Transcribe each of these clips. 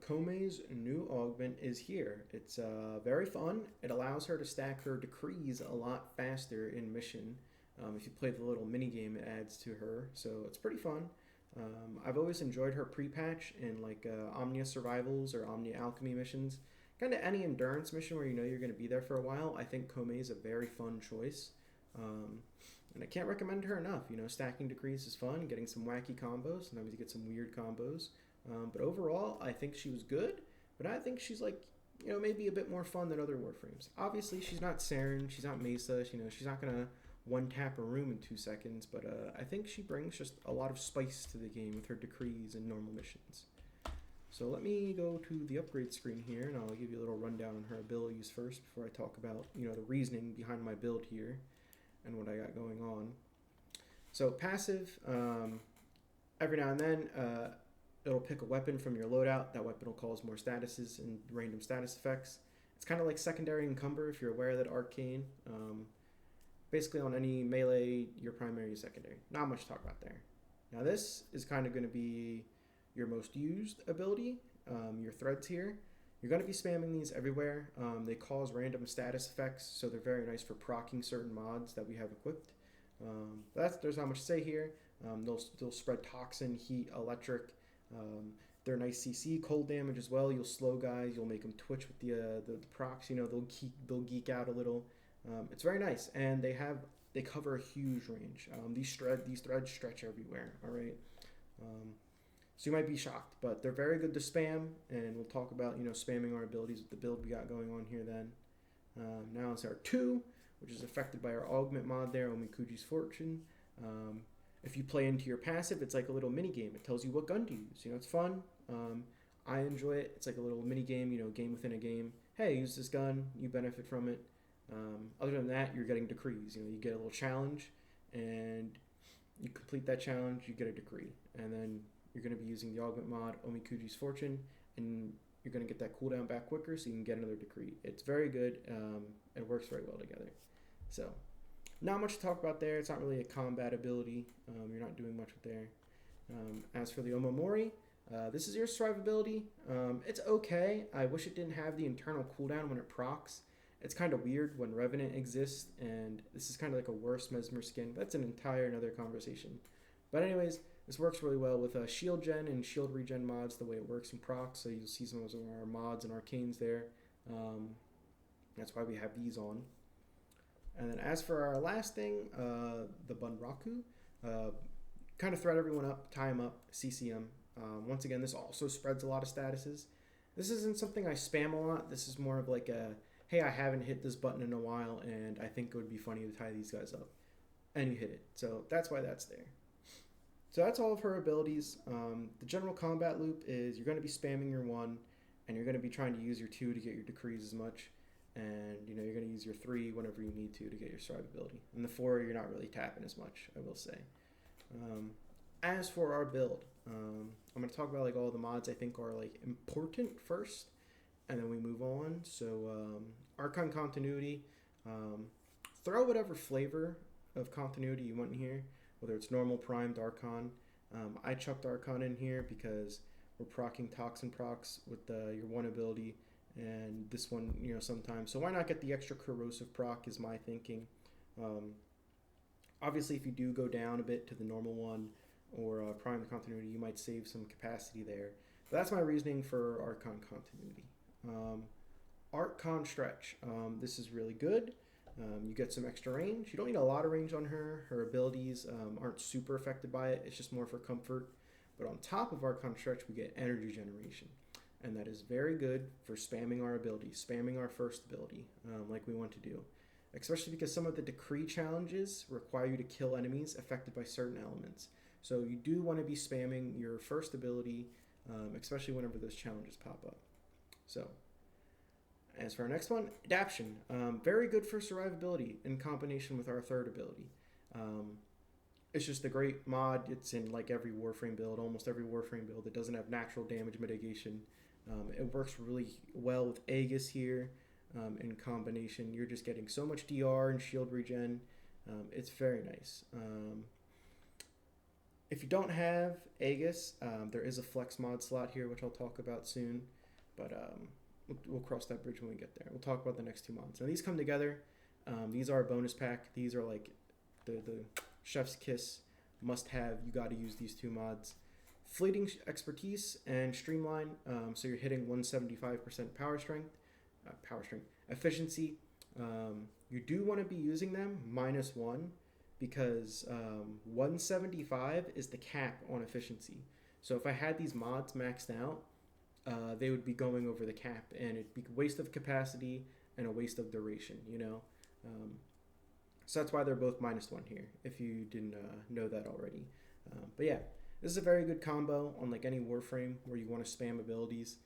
Koumei's new augment is here. It's very fun. It allows her to stack her decrees a lot faster in mission. If you play the little mini game, it adds to her, so it's pretty fun. I've always enjoyed her pre-patch in like Omnia Survivals or Omnia Alchemy missions. Kind of any endurance mission where you know you're going to be there for a while. I think Koumei is a very fun choice. Um, and I can't recommend her enough. You know, stacking decrees is fun, getting some wacky combos. Sometimes you get some weird combos. But overall, I think she was good. But I think she's like, you know, maybe a bit more fun than other Warframes. Obviously, she's not Saren, she's not Mesa. You know, she's not gonna one tap a room in 2 seconds. But I think she brings just a lot of spice to the game with her decrees and normal missions. So let me go to the upgrade screen here, and I'll give you a little rundown on her abilities first before I talk about, you know, the reasoning behind my build here and what I got going on. So passive, every now and then, it'll pick a weapon from your loadout. That weapon will cause more statuses and random status effects. It's kind of like secondary encumber if you're aware of that arcane. Basically on any melee, your primary is secondary. Not much to talk about there. Now this is kind of going to be your most used ability, your threads here. You're going to be spamming these everywhere. They cause random status effects, so they're very nice for proccing certain mods that we have equipped. There's not much to say here. They'll spread toxin, heat, electric. They're nice CC, cold damage as well. You'll slow guys. You'll make them twitch with the procs. You know, they'll geek out a little. It's very nice, and they cover a huge range. These threads stretch everywhere. All right. So you might be shocked, but they're very good to spam, and we'll talk about, you know, spamming our abilities with the build we got going on here then. Now it's our 2, which is affected by our augment mod there, Omikuji's Fortune. If you play into your passive, it's like a little mini game. It tells you what gun to use. You know, it's fun. I enjoy it. It's like a little mini game, you know, game within a game. Hey, use this gun. You benefit from it. Other than that, you're getting decrees. You know, you get a little challenge, and you complete that challenge, you get a decree. And then you're going to be using the augment mod, Omikuji's Fortune, and you're going to get that cooldown back quicker so you can get another decree. It's very good. It works very well together. So, not much to talk about there. It's not really a combat ability. You're not doing much with there. As for the Omamori, this is your survivability. It's okay. I wish it didn't have the internal cooldown when it procs. It's kind of weird when Revenant exists, and this is kind of like a worse Mesmer skin. That's an entire another conversation. But anyways, this works really well with shield gen and shield regen mods, the way it works in procs. So you'll see some of our mods and arcanes there. That's why we have these on. And then as for our last thing, the Bunraku, kind of thread everyone up, tie them up, CCM. Once again, this also spreads a lot of statuses. This isn't something I spam a lot. This is more of like a, hey, I haven't hit this button in a while, and I think it would be funny to tie these guys up. And you hit it. So that's why that's there. So that's all of her abilities. The general combat loop is you're going to be spamming your 1, and you're going to be trying to use your 2 to get your decrees as much. And, you know, you're going to use your 3 whenever you need to get your survivability. And the 4, you're not really tapping as much, I will say. As for our build, I'm going to talk about like all the mods I think are like important first, and then we move on. So Archon continuity, throw whatever flavor of continuity you want in here, whether it's normal, primed, Archon. I chucked Archon in here because we're proccing Toxin procs with your 1 ability, and this one, you know, sometimes. So why not get the extra corrosive proc is my thinking. Obviously, if you do go down a bit to the normal one or prime continuity, you might save some capacity there. But that's my reasoning for Archon continuity. Archon stretch. This is really good. You get some extra range. You don't need a lot of range on her. Her abilities aren't super affected by it. It's just more for comfort. But on top of Archon stretch, we get energy generation. And that is very good for spamming our abilities, spamming our first ability, like we want to do. Especially because some of the decree challenges require you to kill enemies affected by certain elements. So you do want to be spamming your first ability, especially whenever those challenges pop up. So, as for our next one, Adaption. Very good for survivability in combination with our third ability. It's just a great mod. It's in like every Warframe build, almost every Warframe build that doesn't have natural damage mitigation. It works really well with Aegis here. In combination, you're just getting so much DR and shield regen. It's very nice. If you don't have Aegis, there is a flex mod slot here, which I'll talk about soon. But we'll cross that bridge when we get there. We'll talk about the next two mods. Now these come together. These are a bonus pack. These are like the chef's kiss, must have. You got to use these two mods. Fleeting expertise and streamline. So you're hitting 175% power strength efficiency. You do want to be using them -1 because 175 is the cap on efficiency. So if I had these mods maxed out, they would be going over the cap, and it'd be a waste of capacity and a waste of duration, you know. So that's why they're both -1 here, if you didn't know that already. But yeah, this is a very good combo on like any Warframe where you want to spam abilities.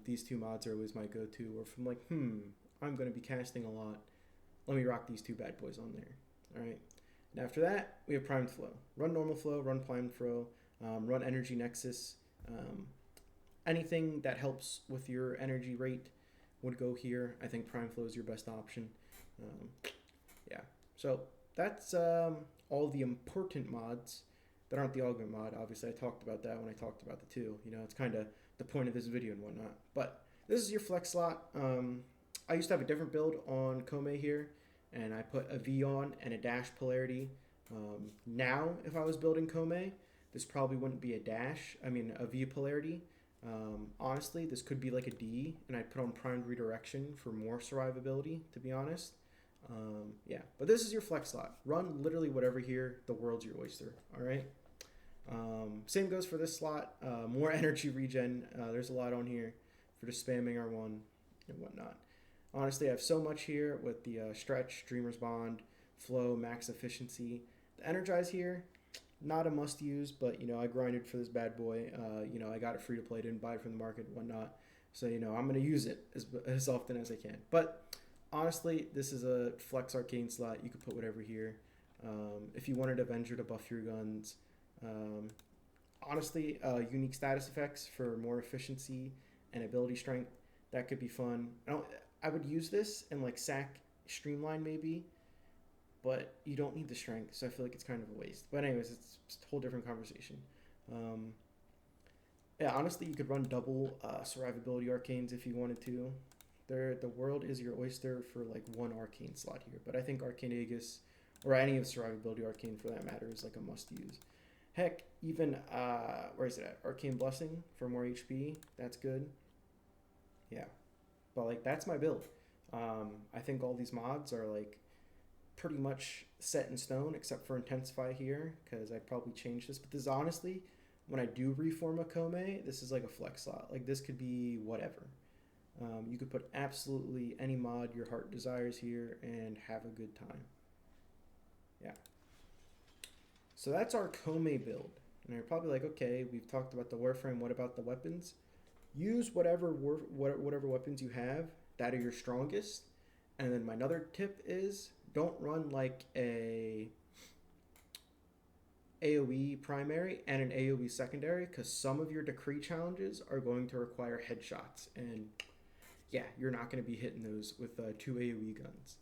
These two mods are always my go-to. Or if I'm like, I'm going to be casting a lot, let me rock these two bad boys on there. All right. And after that, we have Primed Flow. Run Normal Flow, run Primed Flow, run Energy Nexus. Anything that helps with your energy rate would go here. I think Primed Flow is your best option. Yeah. So that's all the important mods that aren't the augment mod. Obviously, I talked about that when I talked about the two. You know, it's kind of the point of this video and whatnot. But this is your flex slot. I used to have a different build on Koumei here, and I put a V on and a dash polarity. Now, if I was building Koumei, this probably wouldn't be a V polarity. Honestly, this could be like a D, and I'd put on primed redirection for more survivability, to be honest. Yeah, but this is your flex slot. Run literally whatever here. The world's your oyster. All right. Same goes for this slot. More energy regen. There's a lot on here for just spamming R1 and whatnot. Honestly, I have so much here with the stretch, Dreamer's Bond, flow, max efficiency. The energize here, not a must use, but you know, I grinded for this bad boy. You know, I got it free to play, didn't buy it from the market and whatnot. So, you know, I'm going to use it as often as I can. But honestly, this is a flex arcane slot. You could put whatever here. If you wanted Avenger to buff your guns. Honestly, unique status effects for more efficiency and ability strength. That could be fun. I would use this in like sack streamline maybe, but you don't need the strength, so I feel like it's kind of a waste. But anyways, it's a whole different conversation. Yeah, honestly, you could run double survivability arcanes if you wanted to. The world is your oyster for like one arcane slot here, but I think Arcane Aegis, or any of the survivability arcane for that matter, is like a must use. Heck, even where is it at? Arcane Blessing for more HP. That's good. Yeah, but like that's my build. I think all these mods are like pretty much set in stone, except for Intensify here, because I probably changed this. But this is honestly, when I do reform a Koumei, this is like a flex slot. Like this could be whatever. You could put absolutely any mod your heart desires here and have a good time. Yeah. So that's our Koumei build. And you're probably like, okay, we've talked about the Warframe. What about the weapons? Use whatever weapons you have that are your strongest. And then my other tip is don't run like a AoE primary and an AoE secondary, because some of your decree challenges are going to require headshots. And yeah, you're not going to be hitting those with 2 AoE guns.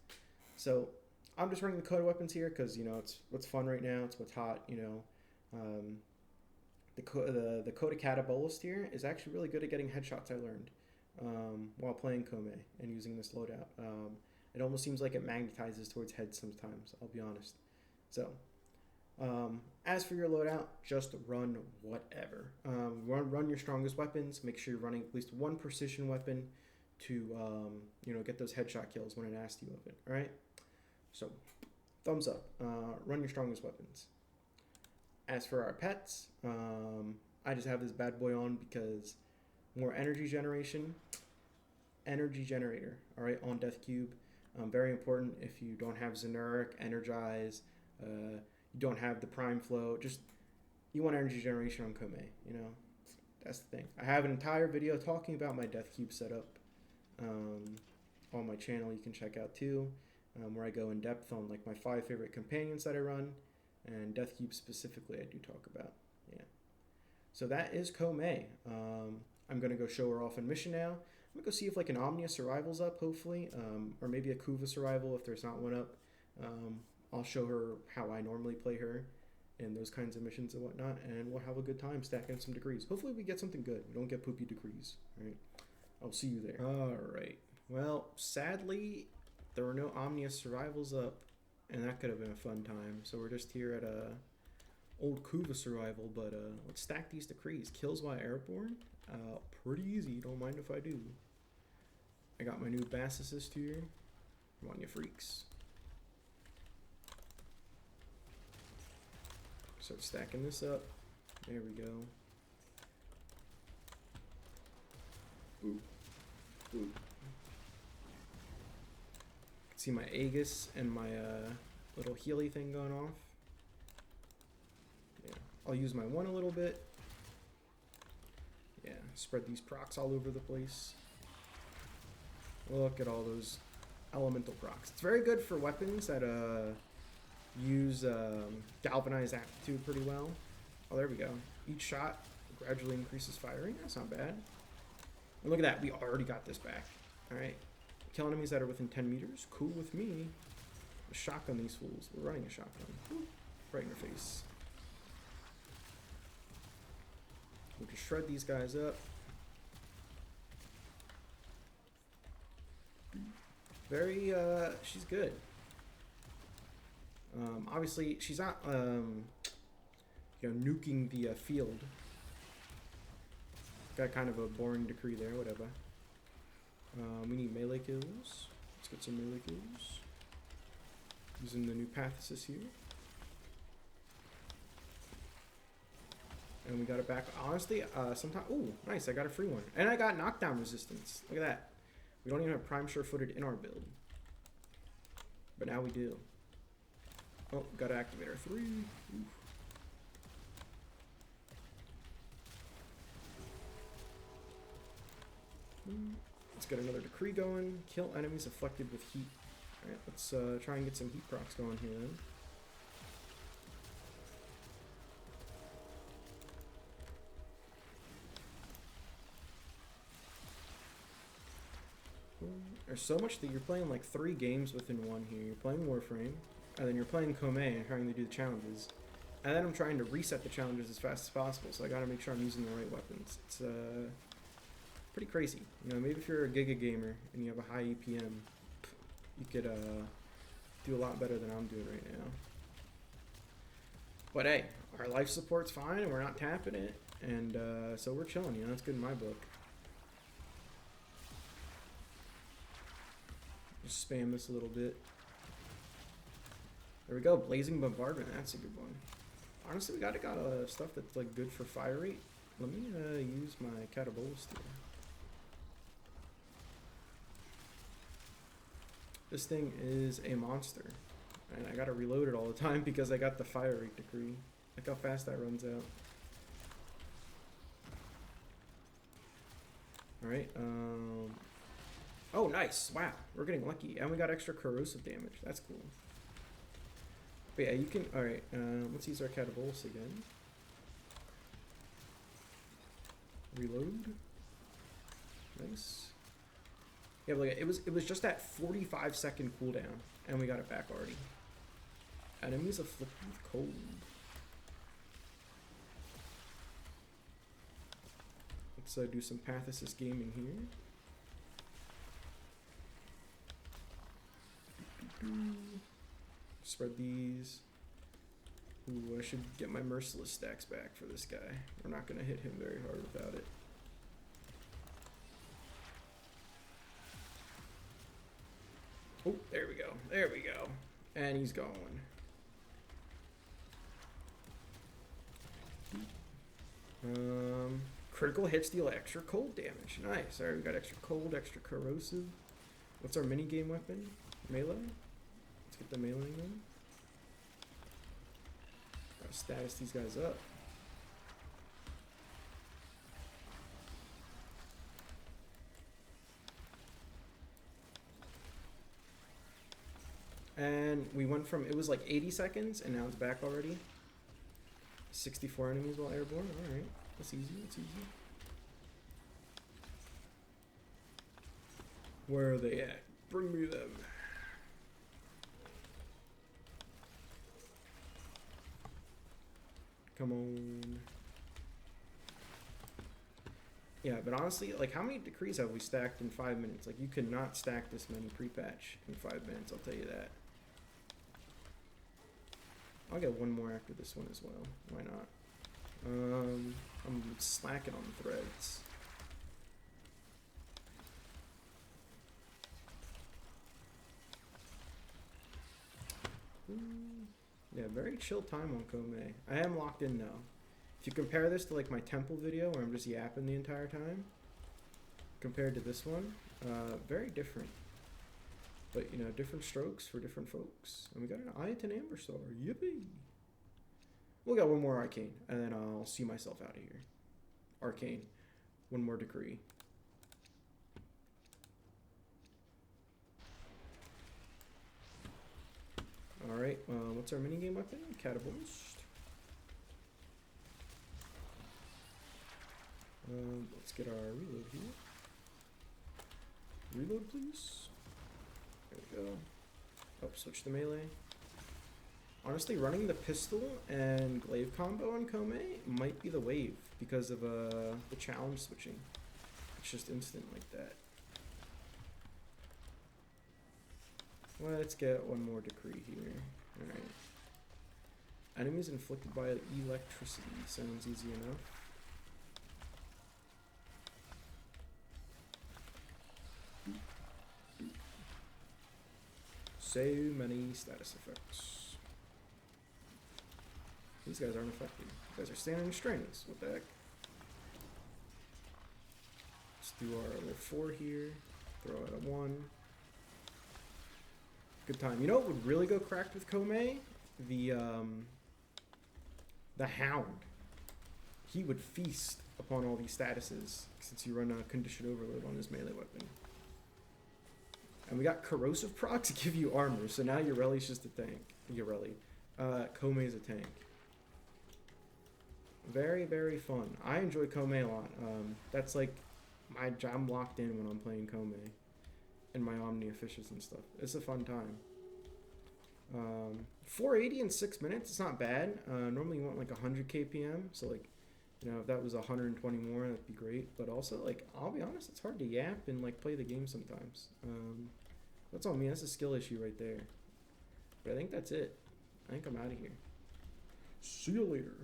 So I'm just running the Coda weapons here because, you know, it's what's fun right now. It's what's hot, you know. The Coda Catabolist here is actually really good at getting headshots, I learned, while playing Koumei and using this loadout. It almost seems like it magnetizes towards heads sometimes, I'll be honest. So, as for your loadout, just run whatever. Run your strongest weapons. Make sure you're running at least one precision weapon to, you know, get those headshot kills when it asks you of it, all right? So, thumbs up. Run your strongest weapons. As for our pets, I just have this bad boy on because more energy generation. Energy generator, all right, on Death Cube. Very important if you don't have Xenuric, Energize, you don't have the Prime Flow. Just, you want energy generation on Koumei, you know? That's the thing. I have an entire video talking about my Death Cube setup on my channel. You can check out too, where I go in depth on like my 5 favorite companions that I run, and Death Cube specifically I do talk about. Yeah. So that is Koumei. I'm going to go show her off in mission now. I'm going to go see if like an Omnia Survival's up, hopefully, or maybe a Kuva Survival if there's not one up. I'll show her how I normally play her, and those kinds of missions and whatnot, and we'll have a good time stacking some degrees. Hopefully we get something good. We don't get poopy degrees. All right. I'll see you there. All right. Well, sadly, there were no Omnia survivals up, and that could have been a fun time. So we're just here at old Kuva survival, but let's stack these decrees. Kills while airborne. Pretty easy. Don't mind if I do. I got my new Bass Assist here. Come on, you freaks. Start stacking this up. There we go. Ooh. Ooh. See my Aegis and my little Healy thing going off. Yeah, I'll use my one a little bit. Yeah, spread these procs all over the place. Look at all those elemental procs. It's very good for weapons that use galvanized aptitude pretty well. Oh, there we go. Each shot gradually increases firing. That's not bad. And look at that. We already got this back. All right. Kill enemies that are within 10 meters. Cool with me. Shotgun these fools. We're running a shotgun. Woo. Right in their face. We can shred these guys up. Very, she's good. Obviously, she's not, nuking the field. Got kind of a boring decree there, whatever. We need melee kills. Let's get some melee kills. Using the new path assist here. And we got it back. Honestly, sometimes... Ooh, nice. I got a free one. And I got knockdown resistance. Look at that. We don't even have prime sure-footed in our build. But now we do. Oh, gotta activate our 3. Oof. Let's get another decree going. Kill enemies afflicted with heat. Alright, let's try and get some heat procs going here then. There's so much that you're playing like 3 games within one here. You're playing Warframe, and then you're playing Koumei and trying to do the challenges. And then I'm trying to reset the challenges as fast as possible, so I gotta make sure I'm using the right weapons. It's pretty crazy. You know, maybe if you're a Giga gamer and you have a high EPM, you could do a lot better than I'm doing right now. But hey, our life support's fine and we're not tapping it, and so we're chilling, you know, that's good in my book. Just spam this a little bit. There we go, Blazing Bombardment, that's a good one. Honestly, we got stuff that's like good for fire rate. Let me use my Catabolus here. This thing is a monster. And I gotta reload it all the time because I got the fire rate decree. Look how fast that runs out. Alright, oh, nice. Wow, we're getting lucky. And we got extra corrosive damage. That's cool. But yeah, you can... Alright, let's use our Catabolus again. Reload. Nice. Yeah, but look, it was just that 45-second cooldown, and we got it back already. Enemies afflicted with cold. Let's do some Path Assist gaming here. Spread these. Ooh, I should get my Merciless stacks back for this guy. We're not going to hit him very hard without it. Oh, there we go. There we go. And he's going. Critical hits deal extra cold damage. Nice. Alright, we got extra cold, extra corrosive. What's our minigame weapon? Melee? Let's get the melee going. Gotta status these guys up. And we went from, it was like 80 seconds, and now it's back already. 64 enemies while airborne. Alright, that's easy, that's easy. Where are they at? Bring me them. Come on. Yeah, but honestly, like, how many decrees have we stacked in 5 minutes? Like, you could not stack this many pre-patch in 5 minutes, I'll tell you that. I'll get one more after this one as well. Why not? I'm slacking on threads. Yeah, very chill time on Koumei. I am locked in now. If you compare this to like my temple video where I'm just yapping the entire time, compared to this one, very different. But you know, different strokes for different folks. And we got an Ayaton Amber Star. Yippee! We'll get one more Arcane, and then I'll see myself out of here. Arcane. One more decree. Alright, what's our minigame weapon? Catabolist. Let's get our reload here. Reload, please. There we go. Oh, switch to melee. Honestly, running the pistol and glaive combo on Koumei might be the wave because of the challenge switching. It's just instant like that. Let's get one more decree here. Alright. Enemies inflicted by electricity. Sounds easy enough. So many status effects. These guys aren't affected. These guys are standing in strings. What the heck? Let's do our level 4 here. Throw out a 1. Good time. You know what would really go cracked with Koumei? The Hound. He would feast upon all these statuses since you run a condition overload on his melee weapon. And we got corrosive proc to give you armor, so now Yoreli's just a tank. Yoreli. Koumei's a tank. Very, very fun. I enjoy Koumei a lot. That's like my job. I'm locked in when I'm playing Koumei and my Omnia fishes and stuff. It's a fun time. 480 in 6 minutes. It's not bad. Normally you want like 100 kpm. So like, you know, if that was 120 more, that'd be great. But also, like, I'll be honest, it's hard to yap and like play the game sometimes. That's on me. That's a skill issue right there. But I think that's it. I think I'm out of here. See you later.